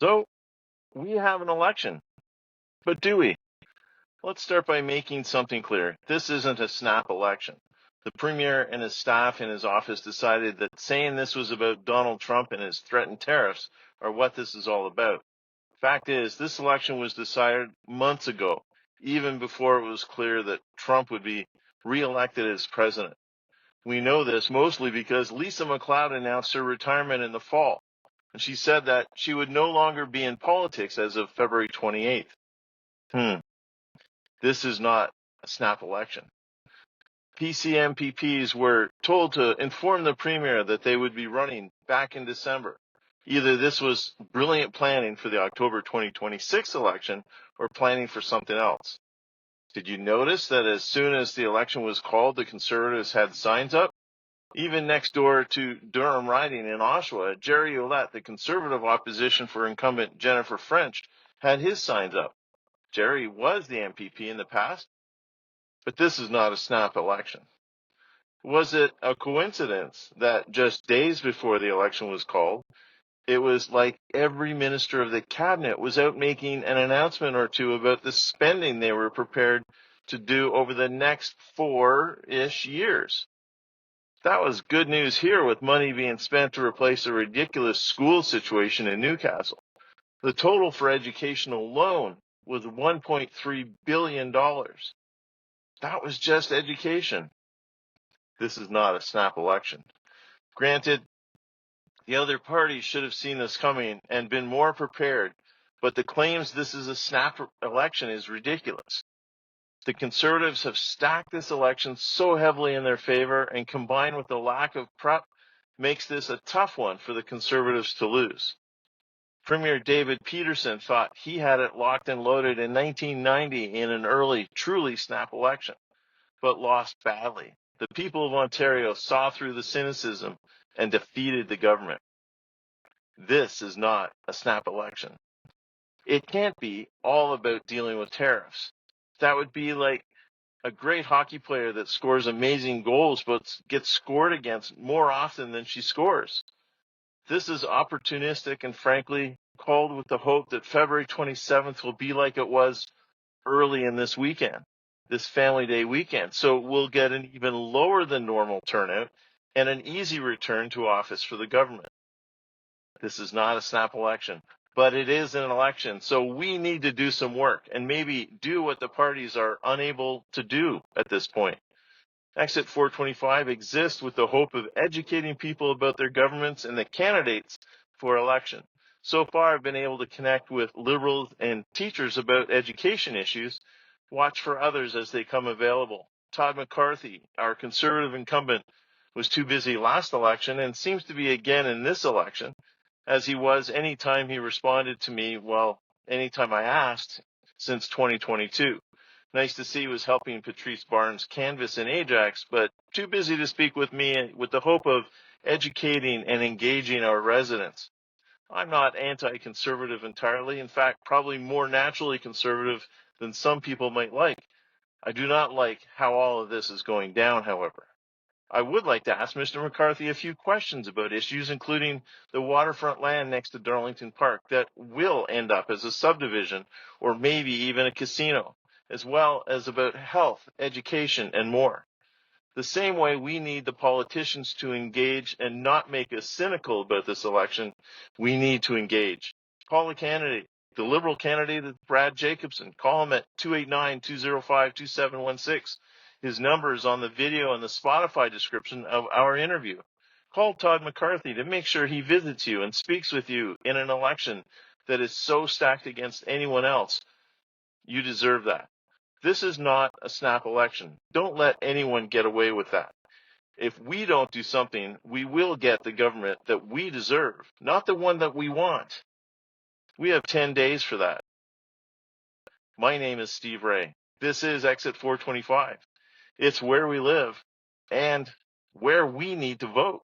So we have an election, but do we? Let's start by making something clear. This isn't a snap election. The premier and his staff in his office decided that saying this was about Donald Trump and his threatened tariffs are what this is all about. Fact is, this election was decided months ago, even before it was clear that Trump would be reelected as president. We know this mostly because Lisa MacLeod announced her retirement in the fall, and she said that she would no longer be in politics as of February 28th. This is not a snap election. PC MPPs were told to inform the premier that they would be running back in December. Either this was brilliant planning for the October 2026 election or planning for something else. Did you notice that as soon as the election was called, the Conservatives had signs up? Even next door to Durham riding in Oshawa, Jerry Ouellette, the Conservative opposition for incumbent Jennifer French, had his signs up. Jerry was the MPP in the past, but this is not a snap election. Was it a coincidence that just days before the election was called, it was like every minister of the cabinet was out making an announcement or two about the spending they were prepared to do over the next 4-ish years? That was good news here, with money being spent to replace a ridiculous school situation in Newcastle. The total for education alone was $1.3 billion. That was just education. This is not a snap election. Granted, the other parties should have seen this coming and been more prepared, but the claims this is a snap election is ridiculous. The Conservatives have stacked this election so heavily in their favor, and combined with the lack of prep, makes this a tough one for the Conservatives to lose. Premier David Peterson thought he had it locked and loaded in 1990 in an early, truly snap election, but lost badly. The people of Ontario saw through the cynicism and defeated the government. This is not a snap election. It can't be all about dealing with tariffs. That would be like a great hockey player that scores amazing goals but gets scored against more often than she scores. This is opportunistic and frankly called with the hope that February 27th will be like it was early in this weekend, this Family Day weekend. So we'll get an even lower than normal turnout and an easy return to office for the government. This is not a snap election, but it is an election. So we need to do some work and maybe do what the parties are unable to do at this point. Exit 425 exists with the hope of educating people about their governments and the candidates for election. So far, I've been able to connect with Liberals and teachers about education issues. Watch for others as they come available. Todd McCarthy, our Conservative incumbent, was too busy last election and seems to be again in this election, as he was any time he responded to me, well, anytime I asked since 2022. Nice to see he was helping Patrice Barnes canvass in Ajax, but too busy to speak with me with the hope of educating and engaging our residents. I'm not anti-conservative entirely. In fact, probably more naturally conservative than some people might like. I do not like how all of this is going down, however. I would like to ask Mr. McCarthy a few questions about issues including the waterfront land next to Darlington Park that will end up as a subdivision or maybe even a casino, as well as about health, education, and more. The same way we need the politicians to engage and not make us cynical about this election, we need to engage. Call a candidate. The Liberal candidate is Brad Jacobson. Call him at 289-205-2716. His number is on the video and the Spotify description of our interview. Call Todd McCarthy to make sure he visits you and speaks with you in an election that is so stacked against anyone else. You deserve that. This is not a snap election. Don't let anyone get away with that. If we don't do something, we will get the government that we deserve, not the one that we want. We have 10 days for that. My name is Steve Ray. This is Exit 425. It's where we live and where we need to vote.